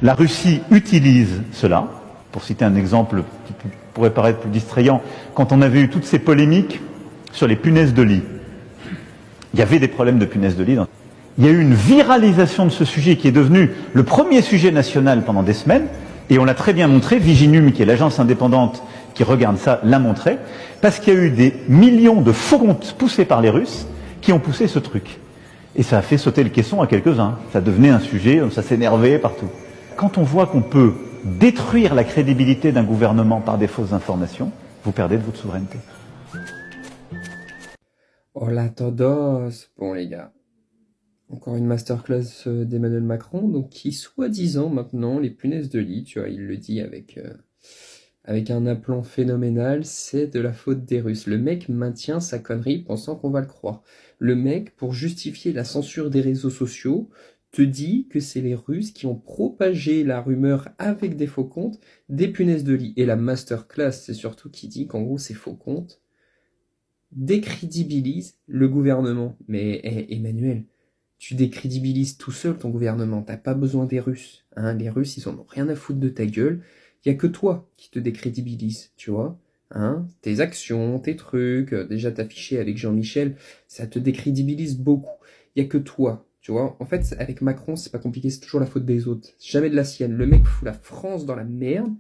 La Russie utilise cela, pour citer un exemple qui pourrait paraître plus distrayant, quand on avait eu toutes ces polémiques sur les punaises de lit. Il y avait des problèmes de punaises de lit. Il y a eu une viralisation de ce sujet qui est devenu le premier sujet national pendant des semaines, et on l'a très bien montré, Viginum, qui est l'agence indépendante qui regarde ça, l'a montré, parce qu'il y a eu des millions de faux comptes poussés par les Russes qui ont poussé ce truc. Et ça a fait sauter le caisson à quelques-uns. Ça devenait un sujet, ça s'énervait partout. Quand on voit qu'on peut détruire la crédibilité d'un gouvernement par des fausses informations, vous perdez de votre souveraineté. Hola todos! Bon les gars, encore une masterclass d'Emmanuel Macron, donc qui soi-disant maintenant, les punaises de lit, tu vois, il le dit avec un aplomb phénoménal, c'est de la faute des Russes. Le mec maintient sa connerie pensant qu'on va le croire. Le mec, pour justifier la censure des réseaux sociaux, te dit que c'est les Russes qui ont propagé la rumeur avec des faux comptes des punaises de lit. Et la masterclass, c'est surtout qui dit qu'en gros ces faux comptes décrédibilisent le gouvernement. Mais Emmanuel, tu décrédibilises tout seul ton gouvernement, t'as pas besoin des Russes. Hein. Les Russes, ils en ont rien à foutre de ta gueule. Il y a que toi qui te décrédibilise, tu vois. Hein. Tes actions, tes trucs, déjà t'afficher avec Jean-Michel, ça te décrédibilise beaucoup. Il y a que toi, tu vois. En fait, avec Macron, c'est pas compliqué, c'est toujours la faute des autres. C'est jamais de la sienne. Le mec fout la France dans la merde,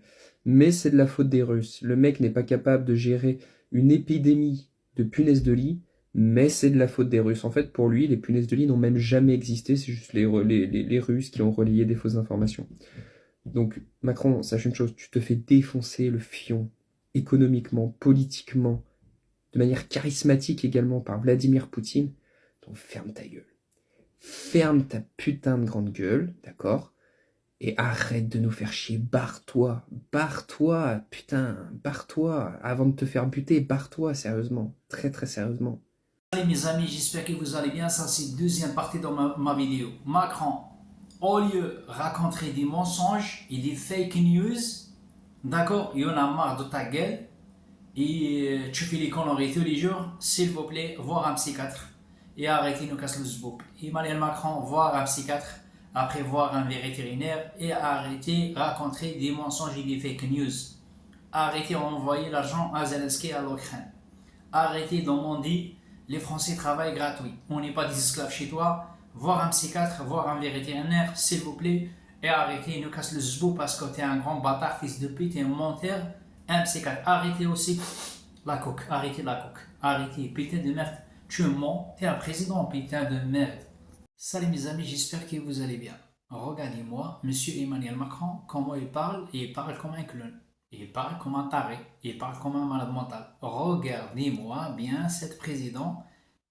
mais c'est de la faute des Russes. Le mec n'est pas capable de gérer une épidémie de punaises de lit, mais c'est de la faute des Russes. En fait, pour lui, les punaises de lit n'ont même jamais existé, c'est juste les Russes qui ont relayé des fausses informations. Donc, Macron, sache une chose, tu te fais défoncer le fion, économiquement, politiquement, de manière charismatique également par Vladimir Poutine. Donc, ferme ta gueule. Ferme ta putain de grande gueule, d'accord ? Et arrête de nous faire chier, barre-toi, putain, barre-toi, avant de te faire buter, barre-toi, sérieusement, très très sérieusement. Salut mes amis, j'espère que vous allez bien, ça c'est deuxième partie dans ma vidéo. Macron, au lieu de raconter des mensonges et des fake news, d'accord, il y en a marre de ta gueule, et tu fais les conneries tous les jours, s'il vous plaît, voir un psychiatre, et arrêtez de nous casser le zboub. Emmanuel Macron, voir un psychiatre, après voir un vétérinaire, et arrêtez de raconter des mensonges et des fake news. Arrêtez d'envoyer l'argent à Zelensky et à l'Ukraine. Arrêtez de demander les Français travaillent gratuit. On n'est pas des esclaves chez toi. Voir un psychiatre, voir un vétérinaire, s'il vous plaît. Et arrêtez de nous casser le zbou parce que t'es un grand bâtard, fils de pute, t'es un menteur. Un psychiatre. Arrêtez aussi la coque. Arrêtez la coque. Arrêtez, putain de merde. Tu mens, t'es un président, putain de merde. Salut mes amis, j'espère que vous allez bien. Regardez-moi, monsieur Emmanuel Macron, comment il parle comme un clown. Il parle comme un taré, il parle comme un malade mental. Regardez-moi bien cet président.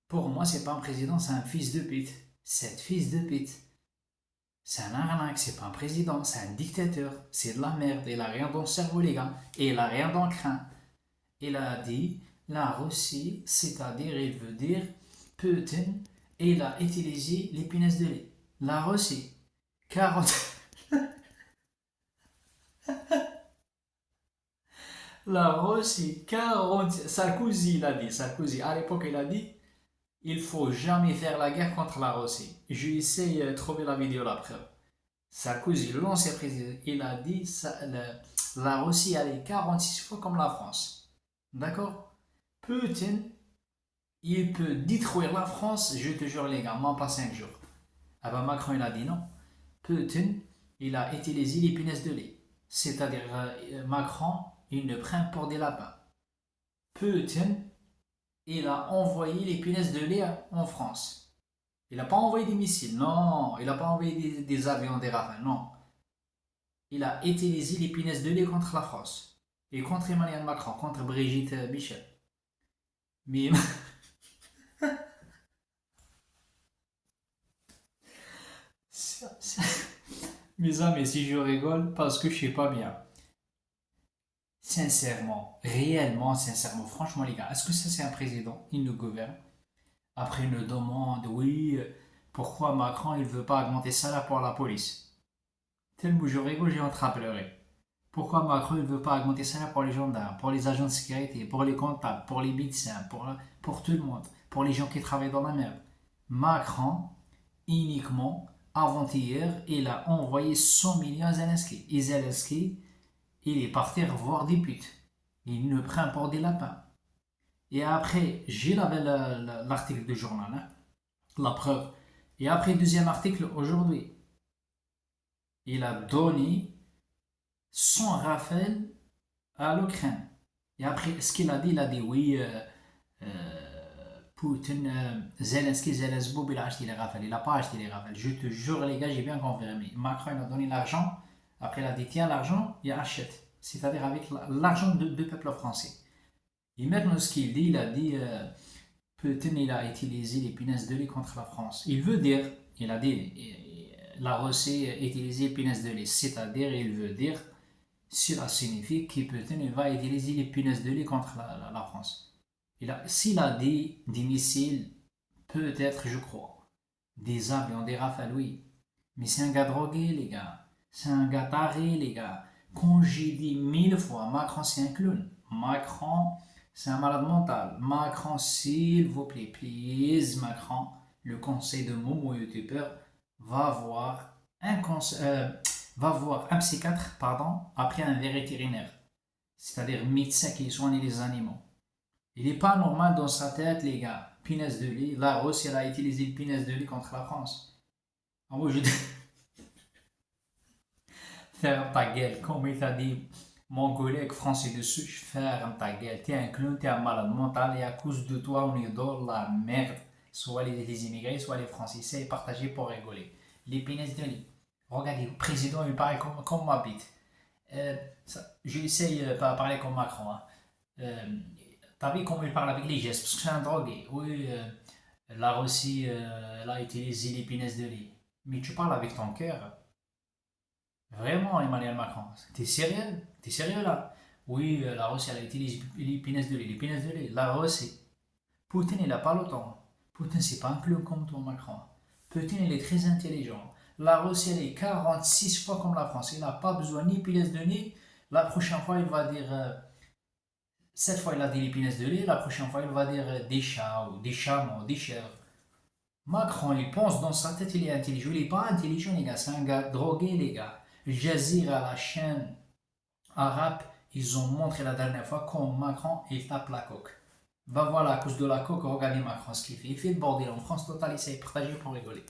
Pour moi, c'est pas un président, c'est un fils de pute. Cet fils de pute. C'est un arnaque, c'est pas un président, c'est un dictateur. C'est de la merde, il a rien dans le cerveau, les gars. Et il a rien dans le crâne. Il a dit la Russie, c'est-à-dire, il veut dire Putin, et il a utilisé les punaises de lit. La Russie. 40. La Russie, 40. Sarkozy, il a dit. Sarkozy, à l'époque, il a dit il faut jamais faire la guerre contre la Russie. Je vais essayer de trouver la vidéo la preuve. Sarkozy, l'ancien président, il a dit la Russie, elle est 46 fois comme la France. D'accord. Poutine, il peut détruire la France, je te jure, les gars, même pas 5 jours. Ah ben Macron, il a dit non. Poutine, il a utilisé les punaises de lit. C'est-à-dire, Macron, il ne prend pour des lapins. Poutine, il a envoyé les punaises de lit en France. Il n'a pas envoyé des missiles, non. Il n'a pas envoyé des avions, des rafales, non. Il a utilisé les punaises de lit contre la France. Et contre Emmanuel Macron, contre Brigitte Michel. Mais... Mes amis, si je rigole, parce que je sais pas bien. Sincèrement, réellement, sincèrement, franchement les gars, est-ce que ça c'est un président? Il nous gouverne. Après une demande, oui, pourquoi Macron il veut pas augmenter le salaire pour la police? Tellement je rigole, j'ai en train de pleurer. Pourquoi Macron il veut pas augmenter le salaire pour les gendarmes, pour les agents de sécurité, pour les comptables, pour les médecins, pour tout le monde, pour les gens qui travaillent dans la merde? Macron, uniquement avant-hier, il a envoyé 100 millions à Zelensky. Et Zelensky, il est parti revoir des putes. Il ne prend pour des lapins. Et après, j'ai l'article du journal, hein, la preuve. Et après, deuxième article aujourd'hui, il a donné 100 rafales à l'Ukraine. Et après, ce qu'il a dit, il a dit oui, Poutine, Zelensky, il a acheté les rafales. Il n'a pas acheté les rafales. Je te jure, les gars, j'ai bien confirmé. Macron, il a donné l'argent. Après, il a dit tiens l'argent, il achète. C'est-à-dire avec l'argent du peuple français. Et maintenant, ce qu'il dit, il a dit Poutine, il a utilisé les punaises de lit contre la France. Il veut dire, il a dit, la Russie a utilisé les punaises de lit. C'est-à-dire, il veut dire, cela signifie que Poutine va utiliser les punaises de lit contre la France. S'il a dit des missiles, peut-être, je crois. Des avions, des rafales, oui. Mais c'est un gars drogué, les gars. C'est un gars taré, les gars. Quand j'ai dit 1000 fois, Macron, c'est un clown. Macron, c'est un malade mental. Macron, s'il vous plaît, please, Macron, le conseil de Momo YouTuber va voir un psychiatre, pardon, après un vétérinaire. C'est-à-dire médecin qui soigne les animaux. Il n'est pas normal dans sa tête, les gars. Punaise de lit. La Russie, elle a utilisé le punaise de lit contre la France. Ah, moi, je dis. Ferme ta gueule. Comme il t'a dit mon collègue français dessus, ferme ta gueule. T'es un clown, t'es un malade mental et à cause de toi, on est dans la merde. Soit les immigrés, soit les Français. C'est partagé pour rigoler. Les punaises de lit. Regardez, le président, il parle comme ma bite. J'essaye de pas parler comme Macron. Hein. T'as vu comment il parle avec les gestes, parce que c'est un drogué. Oui, la Russie, elle a utilisé les punaises de lit. Mais tu parles avec ton cœur. Vraiment, Emmanuel Macron. T'es sérieux? T'es sérieux là? Oui, la Russie, elle a utilisé les punaises de lit. Les punaises de lit, la Russie. Poutine, il n'a pas le temps. Poutine, c'est pas un clown comme toi, Macron. Poutine, il est très intelligent. La Russie, elle est 46 fois comme la France. Il n'a pas besoin ni punaises de lit. La prochaine fois, il va dire. Cette fois, il a dit les punaises de lit. La prochaine fois, il va dire des chats, ou des chameaux, des chèvres. Macron, il pense dans sa tête, il est intelligent. Il n'est pas intelligent, les gars. C'est un gars drogué, les gars. Jazeera, la chaîne arabe, ils ont montré la dernière fois comment Macron, il tape la coque. Ben voilà, à cause de la coque, regardez Macron ce qu'il fait. Il fait le bordel en France totale, il s'est partagé pour rigoler.